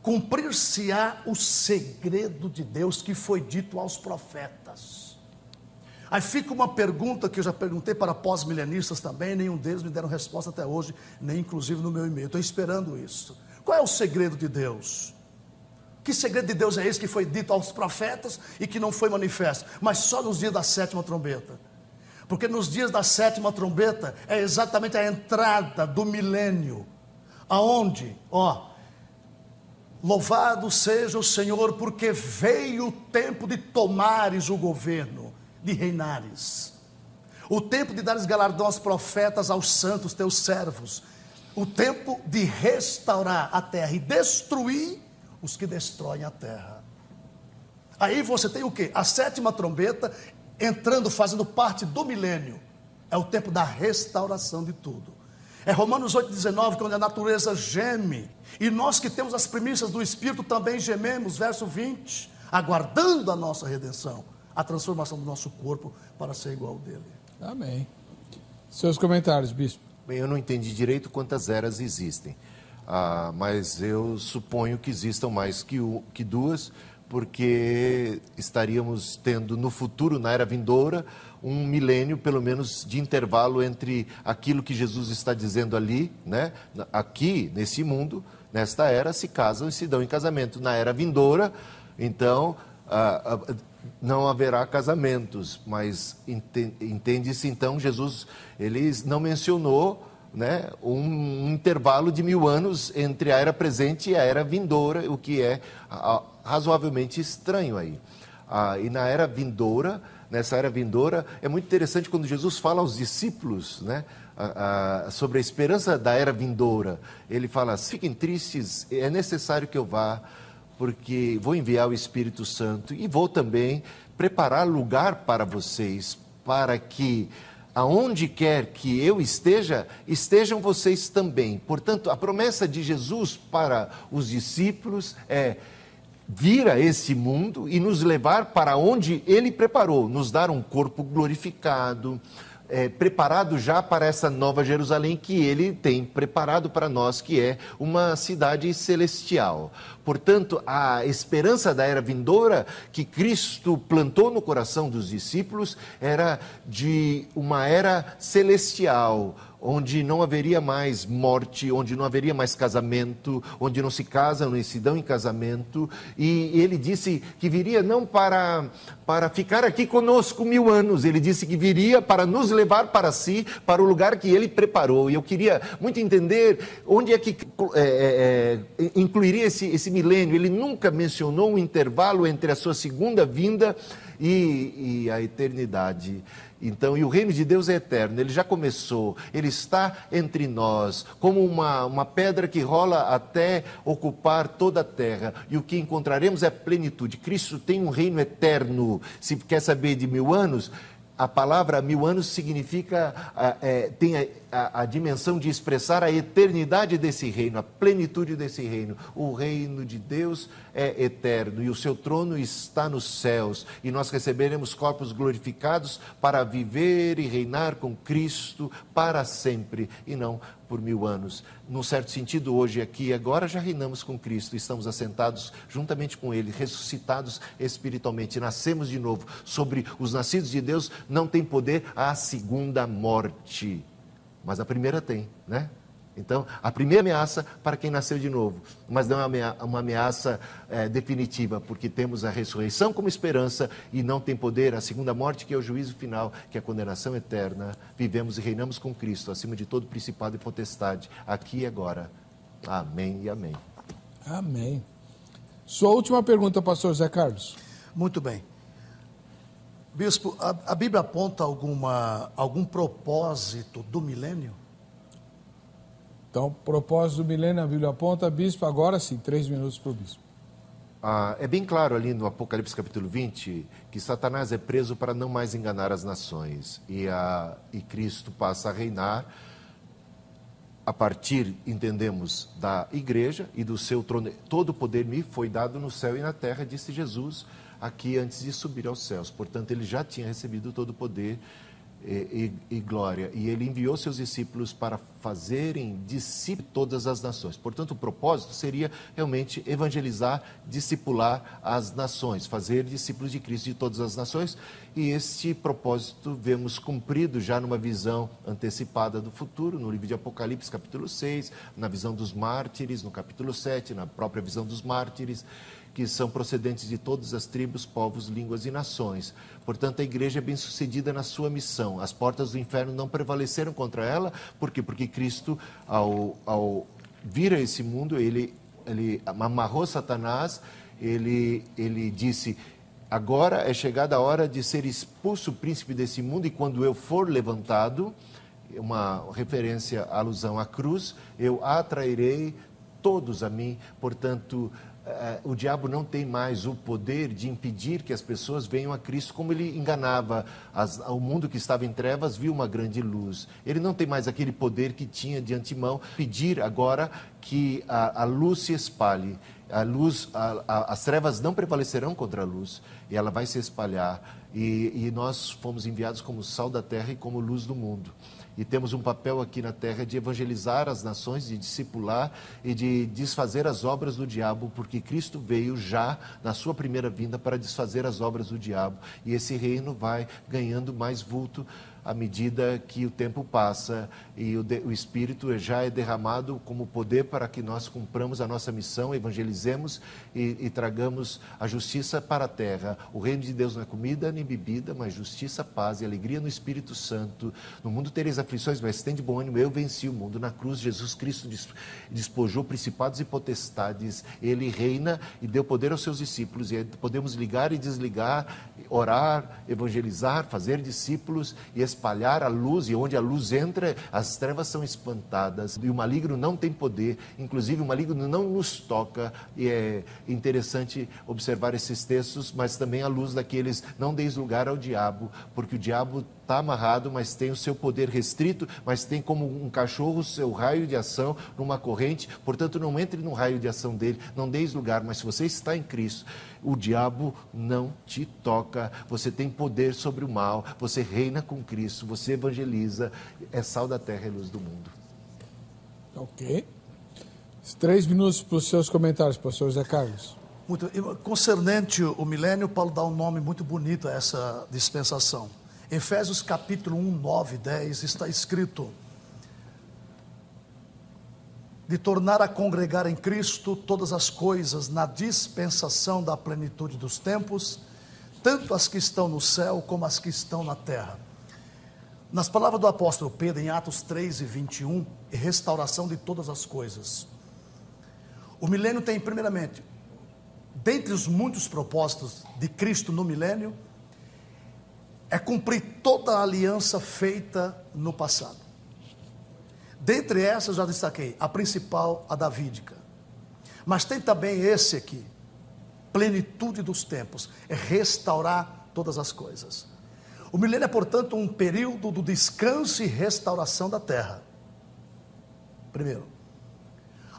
cumprir-se-á o segredo de Deus que foi dito aos profetas. Aí fica uma pergunta que eu já perguntei para pós-milenistas também, nenhum deles me deram resposta até hoje, nem inclusive no meu e-mail, estou esperando isso. Qual é o segredo de Deus? Que segredo de Deus é esse que foi dito aos profetas e que não foi manifesto, mas só nos dias da 7ª trombeta? Porque nos dias da 7ª trombeta é exatamente a entrada do milênio, aonde, louvado seja o Senhor, porque veio o tempo de tomares o governo, de reinares, o tempo de dares galardão aos profetas, aos santos teus servos, o tempo de restaurar a terra e destruir os que destroem a terra. Aí você tem o quê? A 7ª trombeta entrando, fazendo parte do milênio. É o tempo da restauração de tudo. É Romanos 8,19, que onde a natureza geme, e nós que temos as primícias do Espírito também gememos, verso 20, aguardando a nossa redenção, a transformação do nosso corpo para ser igual ao dele. Amém. Seus comentários, bispo. Bem, eu não entendi direito quantas eras existem, mas eu suponho que existam mais que duas, porque estaríamos tendo no futuro, na era vindoura, um milênio, pelo menos, de intervalo entre aquilo que Jesus está dizendo ali, né? Aqui, nesse mundo, nesta era, se casam e se dão em casamento. Na era vindoura, então, não haverá casamentos, mas entende-se, então, Jesus, ele não mencionou, né, um intervalo de 1000 anos entre a era presente e a era vindoura, o que é razoavelmente estranho aí. E na era vindoura, nessa era vindoura, é muito interessante quando Jesus fala aos discípulos, né, sobre a esperança da era vindoura. Ele fala: fiquem tristes, é necessário que eu vá, porque vou enviar o Espírito Santo e vou também preparar lugar para vocês, para que aonde quer que eu esteja, estejam vocês também. Portanto, a promessa de Jesus para os discípulos é vir a esse mundo e nos levar para onde Ele preparou, nos dar um corpo glorificado, preparado já para essa nova Jerusalém que Ele tem preparado para nós, que é uma cidade celestial. Portanto, a esperança da era vindoura que Cristo plantou no coração dos discípulos era de uma era celestial, onde não haveria mais morte, onde não haveria mais casamento, onde não se casam nem se dão em casamento. E ele disse que viria não para ficar aqui conosco 1000 anos, ele disse que viria para nos levar para si, para o lugar que ele preparou. E eu queria muito entender onde é que incluiria esse milênio. Ele nunca mencionou um intervalo entre a sua segunda vinda e a eternidade. Então, e o reino de Deus é eterno, ele já começou, ele está entre nós, como uma pedra que rola até ocupar toda a terra, e o que encontraremos é plenitude. Cristo tem um reino eterno. Se quer saber de 1000 anos, a palavra 1000 anos significa, tem a dimensão de expressar a eternidade desse reino, a plenitude desse reino. O reino de Deus é eterno e o seu trono está nos céus, e nós receberemos corpos glorificados para viver e reinar com Cristo para sempre, e não por 1000 anos. Num certo sentido, hoje, aqui e agora, já reinamos com Cristo, estamos assentados juntamente com Ele, ressuscitados espiritualmente, nascemos de novo. Sobre os nascidos de Deus não tem poder a segunda morte, mas a primeira tem, né? Então, a primeira ameaça para quem nasceu de novo, mas não é uma ameaça definitiva, porque temos a ressurreição como esperança e não tem poder a segunda morte, que é o juízo final, que é a condenação eterna. Vivemos e reinamos com Cristo, acima de todo principado e potestade, aqui e agora. Amém e amém. Amém. Sua última pergunta, pastor Zé Carlos. Muito bem. Bispo, a Bíblia aponta algum propósito do milênio? Então, propósito do milênio, a Bíblia aponta, bispo, agora sim, 3 minutos para o bispo. É bem claro ali no Apocalipse capítulo 20, que Satanás é preso para não mais enganar as nações, e Cristo passa a reinar a partir, entendemos, da igreja e do seu trono. Todo o poder me foi dado no céu e na terra, disse Jesus, aqui antes de subir aos céus. Portanto, ele já tinha recebido todo o poder e glória, e ele enviou seus discípulos para fazerem discípulos de todas as nações. Portanto, o propósito seria realmente evangelizar, discipular as nações, fazer discípulos de Cristo de todas as nações, e este propósito vemos cumprido já numa visão antecipada do futuro, no livro de Apocalipse, capítulo 6, na visão dos mártires, no capítulo 7, na própria visão dos mártires, que são procedentes de todas as tribos, povos, línguas e nações. Portanto, a igreja é bem-sucedida na sua missão. As portas do inferno não prevaleceram contra ela. Por quê? Porque Cristo, ao vir a esse mundo, ele amarrou Satanás, ele disse: agora é chegada a hora de ser expulso o príncipe desse mundo, e quando eu for levantado, uma referência, alusão à cruz, eu atrairei todos a mim. Portanto, o diabo não tem mais o poder de impedir que as pessoas venham a Cristo, como ele enganava o mundo que estava em trevas, viu uma grande luz. Ele não tem mais aquele poder que tinha de antemão. Pedir agora que a luz se espalhe. A luz, as trevas não prevalecerão contra a luz, e ela vai se espalhar. E nós fomos enviados como sal da terra e como luz do mundo. E temos um papel aqui na terra de evangelizar as nações, de discipular e de desfazer as obras do diabo, porque Cristo veio já na sua primeira vinda para desfazer as obras do diabo. E esse reino vai ganhando mais vulto à medida que o tempo passa e o Espírito já é derramado como poder para que nós cumpramos a nossa missão, evangelizemos e tragamos a justiça para a terra. O reino de Deus não é comida nem bebida, mas justiça, paz e alegria no Espírito Santo. No mundo tereis aflições, mas tem de bom ânimo, eu venci o mundo. Na cruz, Jesus Cristo despojou principados e potestades. Ele reina e deu poder aos seus discípulos. E podemos ligar e desligar, orar, evangelizar, fazer discípulos e espalhar a luz, e onde a luz entra, as trevas são espantadas, e o maligno não tem poder, inclusive o maligno não nos toca. E é interessante observar esses textos, mas também à luz daqueles: não deis lugar ao diabo, porque o diabo está amarrado, mas tem o seu poder restrito, mas tem como um cachorro o seu raio de ação numa corrente. Portanto, não entre no raio de ação dele, não deis lugar. Mas se você está em Cristo, o diabo não te toca. Você tem poder sobre o mal, você reina com Cristo, você evangeliza, é sal da terra e luz do mundo. Ok. 3 minutos para os seus comentários, pastor José Carlos. Muito. Concernente o milênio, Paulo dá um nome muito bonito a essa dispensação. Em Efésios capítulo 1, 9 e 10 está escrito: de tornar a congregar em Cristo todas as coisas na dispensação da plenitude dos tempos, tanto as que estão no céu como as que estão na terra. Nas palavras do apóstolo Pedro, em Atos 3 e 21, restauração de todas as coisas. O milênio tem, primeiramente, dentre os muitos propósitos de Cristo no milênio, é cumprir toda a aliança feita no passado. Dentre essas, já destaquei, a principal, a davídica. Mas tem também esse aqui, plenitude dos tempos, é restaurar todas as coisas. O milênio é, portanto, um período do descanso e restauração da terra. Primeiro,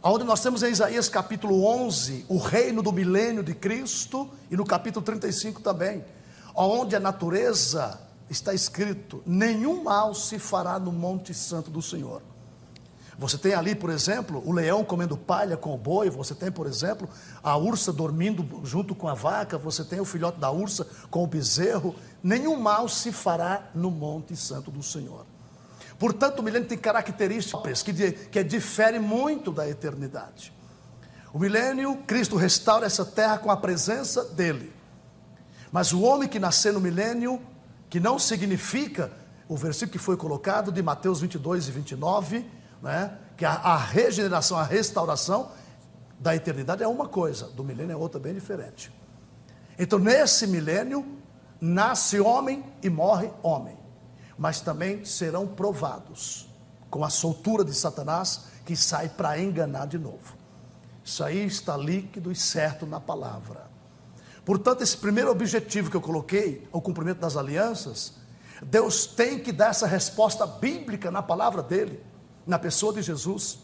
onde nós temos em Isaías capítulo 11, o reino do milênio de Cristo, e no capítulo 35 também, onde a natureza, está escrito: nenhum mal se fará no monte santo do Senhor. Você tem ali, por exemplo, o leão comendo palha com o boi, você tem, por exemplo, a ursa dormindo junto com a vaca, você tem o filhote da ursa com o bezerro. Nenhum mal se fará no monte santo do Senhor. Portanto, o milênio tem características que diferem muito da eternidade. O milênio, Cristo restaura essa terra com a presença dele. Mas o homem que nasceu no milênio, que não significa o versículo que foi colocado de Mateus 22 e 29, né, que a regeneração, a restauração da eternidade é uma coisa, do milênio é outra bem diferente. Então, nesse milênio, nasce homem e morre homem, mas também serão provados com a soltura de Satanás, que sai para enganar de novo. Isso aí está líquido e certo na palavra. Portanto, esse primeiro objetivo que eu coloquei, o cumprimento das alianças, Deus tem que dar essa resposta bíblica na palavra dele, na pessoa de Jesus.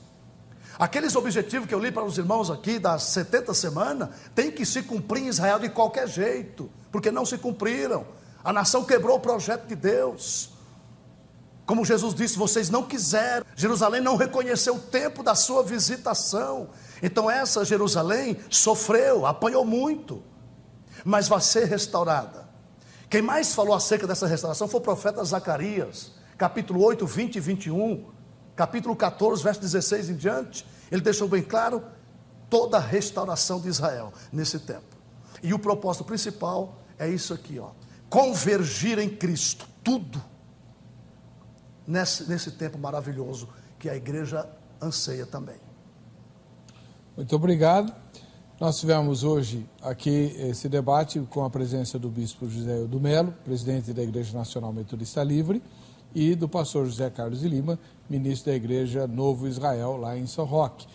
Aqueles objetivos que eu li para os irmãos aqui das 70 semanas, tem que se cumprir em Israel de qualquer jeito, porque não se cumpriram. A nação quebrou o projeto de Deus. Como Jesus disse, vocês não quiseram. Jerusalém não reconheceu o tempo da sua visitação. Então essa Jerusalém sofreu, apanhou muito, mas vai ser restaurada. Quem mais falou acerca dessa restauração foi o profeta Zacarias, capítulo 8, 20 e 21, capítulo 14, verso 16 em diante. Ele deixou bem claro toda a restauração de Israel nesse tempo. E o propósito principal é isso aqui, ó: convergir em Cristo, tudo, nesse tempo maravilhoso que a igreja anseia também. Muito obrigado. Nós tivemos hoje aqui esse debate com a presença do bispo José Eudo Melo, presidente da Igreja Nacional Metodista Livre, e do pastor José Carlos de Lima, ministro da Igreja Novo Israel, lá em São Roque.